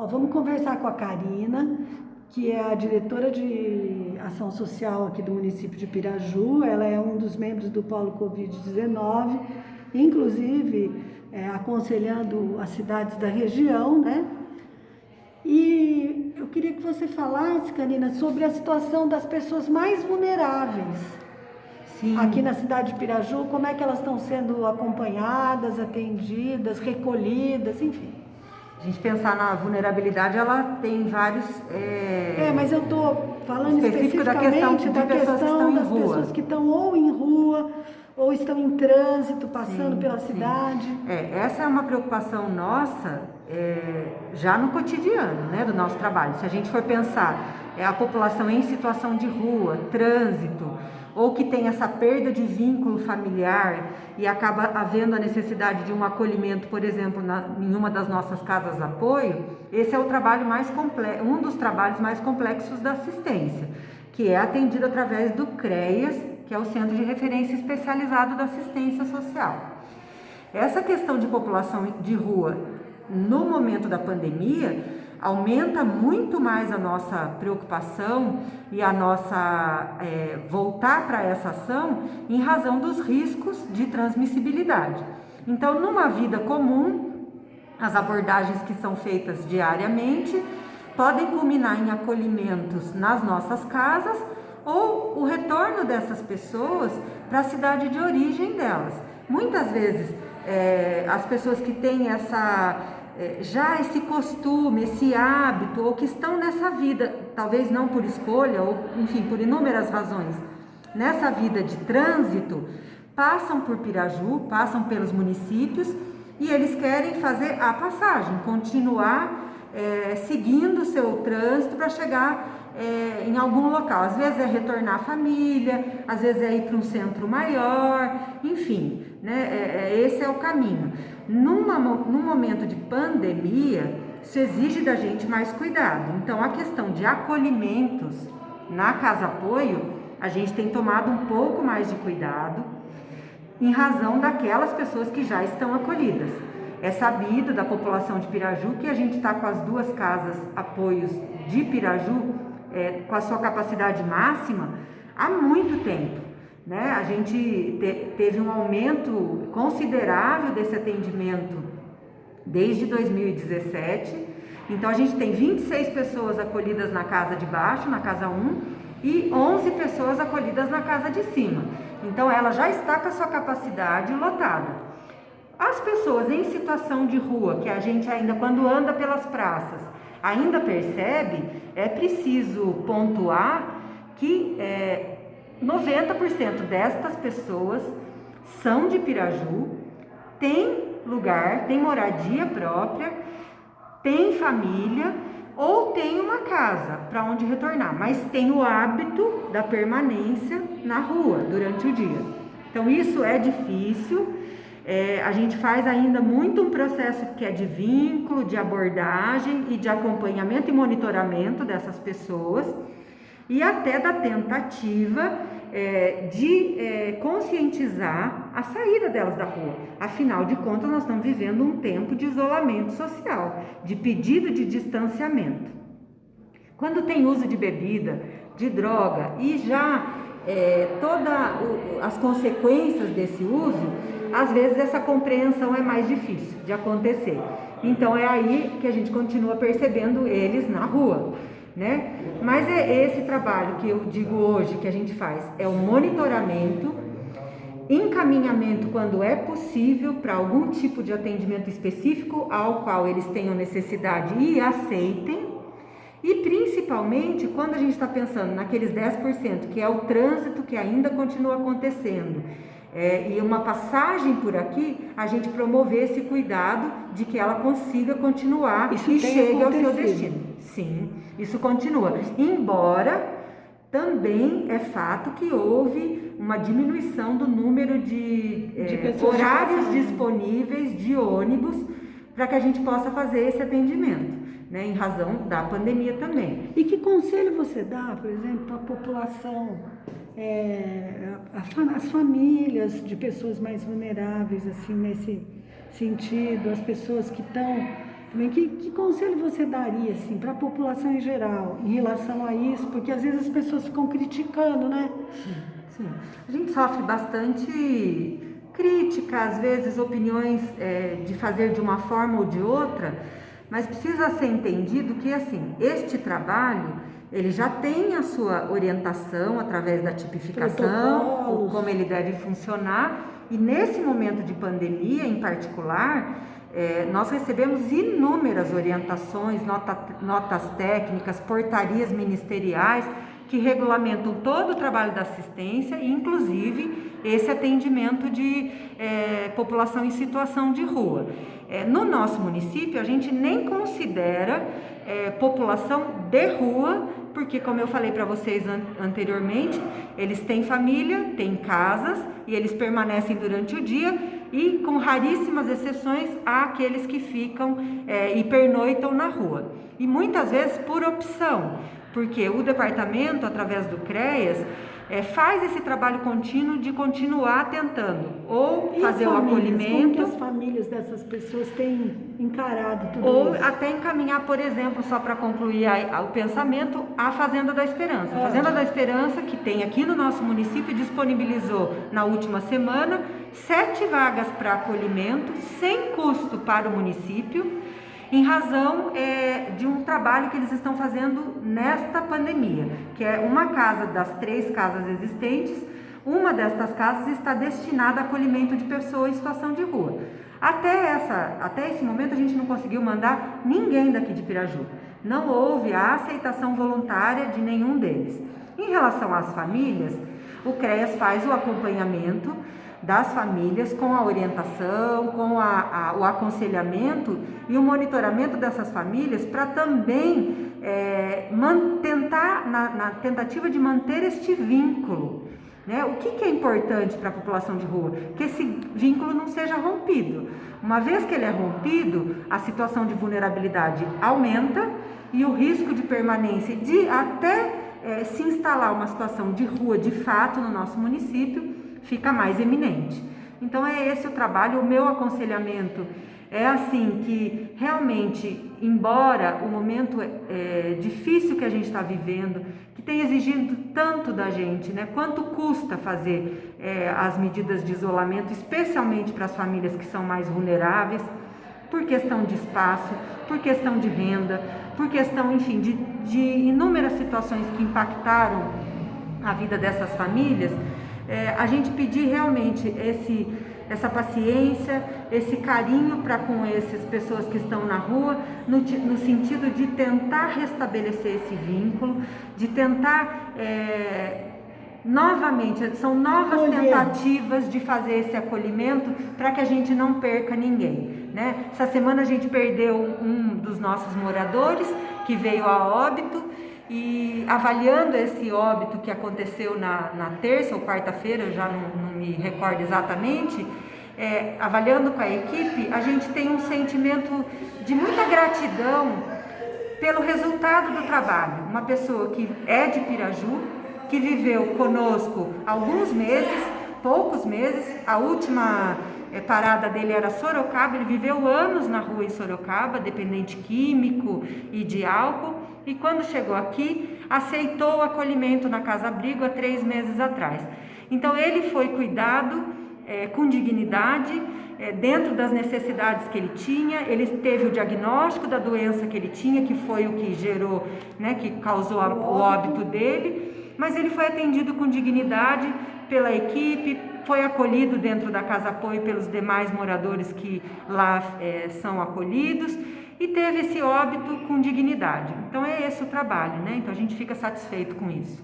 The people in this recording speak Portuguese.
Ó, vamos conversar com a Karina, que é a diretora de ação social aqui do município de Piraju. Ela é um dos membros do Polo Covid-19, inclusive aconselhando as cidades da região, né? E eu queria que você falasse, Karina, sobre a situação das pessoas mais vulneráveis. Sim. Aqui na cidade de Piraju, como é que elas estão sendo acompanhadas, atendidas, recolhidas, enfim. A gente pensar na vulnerabilidade, ela tem vários... Mas eu estou falando específico da questão de pessoas que estão em das rua. pessoas que estão ou em rua, ou estão em trânsito, passando pela cidade. Essa é uma preocupação nossa já no cotidiano, né, do nosso trabalho. Se a gente for pensar, a população em situação de rua, trânsito, ou que tem essa perda de vínculo familiar e acaba havendo a necessidade de um acolhimento, por exemplo, em uma das nossas casas de apoio, esse é o trabalho um dos trabalhos mais complexos da assistência, que é atendido através do CREAS, que é o Centro de Referência Especializado da Assistência Social. Essa questão de população de rua no momento da pandemia aumenta muito mais a nossa preocupação e a nossa voltar para essa ação em razão dos riscos de transmissibilidade. Então, numa vida comum, as abordagens que são feitas diariamente podem culminar em acolhimentos nas nossas casas ou o retorno dessas pessoas para a cidade de origem delas. Muitas vezes, as pessoas que têm já esse costume, esse hábito, ou que estão nessa vida, talvez não por escolha, ou enfim, por inúmeras razões, nessa vida de trânsito, passam por Piraju, passam pelos municípios e eles querem fazer a passagem, continuar seguindo o seu trânsito para chegar em algum local. Às vezes é retornar à família, às vezes é ir para um centro maior, enfim, né? Esse é o caminho. Num momento de pandemia, isso exige da gente mais cuidado. Então, a questão de acolhimentos na Casa Apoio, a gente tem tomado um pouco mais de cuidado em razão daquelas pessoas que já estão acolhidas. É sabido da população de Piraju que a gente está com as duas casas apoios de Piraju com a sua capacidade máxima há muito tempo. Né? A gente teve um aumento considerável desse atendimento desde 2017. Então, a gente tem 26 pessoas acolhidas na casa de baixo, na casa 1, e 11 pessoas acolhidas na casa de cima. Então, ela já está com a sua capacidade lotada. As pessoas em situação de rua, que a gente ainda, quando anda pelas praças, ainda percebe, é preciso pontuar que 90% destas pessoas são de Piraju, têm lugar, têm moradia própria, têm família ou têm uma casa para onde retornar, mas tem o hábito da permanência na rua durante o dia. Então isso é difícil, a gente faz ainda muito um processo que é de vínculo, de abordagem e de acompanhamento e monitoramento dessas pessoas, e até da tentativa de conscientizar a saída delas da rua. Afinal de contas, nós estamos vivendo um tempo de isolamento social, de pedido de distanciamento. Quando tem uso de bebida, de droga e já todas as consequências desse uso, às vezes essa compreensão é mais difícil de acontecer. Então é aí que a gente continua percebendo eles na rua. Né? Mas é esse trabalho que eu digo hoje que a gente faz, é o monitoramento, encaminhamento quando é possível para algum tipo de atendimento específico ao qual eles tenham necessidade e aceitem, e principalmente quando a gente está pensando naqueles 10% que é o trânsito que ainda continua acontecendo, e uma passagem por aqui, a gente promover esse cuidado de que ela consiga continuar e chegue ao seu destino. Sim, isso continua. Embora também é fato que houve uma diminuição do número de horários disponíveis de ônibus para que a gente possa fazer esse atendimento, né, em razão da pandemia também. E que conselho você dá, por exemplo, para a população, as famílias de pessoas mais vulneráveis, assim, nesse sentido, as pessoas que estão Também, que conselho você daria assim, para a população em geral em relação a isso? Porque às vezes as pessoas ficam criticando, né? Sim. A gente sofre bastante crítica, às vezes opiniões de fazer de uma forma ou de outra, mas precisa ser entendido que assim, este trabalho ele já tem a sua orientação através da tipificação, ou como ele deve funcionar, e nesse momento de pandemia em particular, nós recebemos inúmeras orientações, notas técnicas, portarias ministeriais que regulamentam todo o trabalho da assistência, inclusive esse atendimento de população em situação de rua. No nosso município, a gente nem considera população de rua, porque, como eu falei para vocês anteriormente, eles têm família, têm casas e eles permanecem durante o dia e, com raríssimas exceções, há aqueles que ficam e pernoitam na rua. E muitas vezes por opção, porque o departamento, através do CREAS, faz esse trabalho contínuo de continuar tentando ou fazer o acolhimento. Como que as famílias dessas pessoas têm encarado tudo ou isso? até encaminhar, por exemplo, só para concluir o pensamento, a Fazenda da Esperança. A Fazenda da Esperança, que tem aqui no nosso município, disponibilizou na última semana 7 vagas para acolhimento, sem custo para o município, em razão de um trabalho que eles estão fazendo nesta pandemia, que é uma casa das 3 casas existentes, uma destas casas está destinada a acolhimento de pessoas em situação de rua. Até esse momento a gente não conseguiu mandar ninguém daqui de Piraju. Não houve a aceitação voluntária de nenhum deles. Em relação às famílias, o CREAS faz o acompanhamento das famílias com a orientação, com o aconselhamento e o monitoramento dessas famílias para também tentar, na tentativa de manter este vínculo. Né? O que é importante para a população de rua? Que esse vínculo não seja rompido. Uma vez que ele é rompido, a situação de vulnerabilidade aumenta e o risco de permanência de até se instalar uma situação de rua de fato no nosso município fica mais eminente. Então é esse o trabalho. O meu aconselhamento é assim, que realmente, embora o momento difícil que a gente está vivendo, que tem exigido tanto da gente, né? Quanto custa fazer as medidas de isolamento, especialmente para as famílias que são mais vulneráveis, por questão de espaço, por questão de renda, por questão, enfim, de inúmeras situações que impactaram a vida dessas famílias. A gente pedir realmente essa paciência, esse carinho para com essas pessoas que estão na rua, no sentido de tentar restabelecer esse vínculo, de tentar novamente, são novas tentativas de fazer esse acolhimento para que a gente não perca ninguém, né? Essa semana a gente perdeu um dos nossos moradores que veio a óbito. E avaliando esse óbito que aconteceu na terça ou quarta-feira, eu já não me recordo exatamente, avaliando com a equipe, a gente tem um sentimento de muita gratidão pelo resultado do trabalho. Uma pessoa que é de Piraju, que viveu conosco alguns meses, poucos meses, a última parada dele era Sorocaba, ele viveu anos na rua em Sorocaba, dependente químico e de álcool, e quando chegou aqui, aceitou o acolhimento na Casa Abrigo há 3 meses atrás. Então ele foi cuidado com dignidade, dentro das necessidades que ele tinha. Ele teve o diagnóstico da doença que ele tinha, que foi o que gerou, né, que causou o óbito dele, mas ele foi atendido com dignidade pela equipe, foi acolhido dentro da Casa Apoio pelos demais moradores que lá são acolhidos, e teve esse óbito com dignidade. Então é esse o trabalho, né? Então a gente fica satisfeito com isso.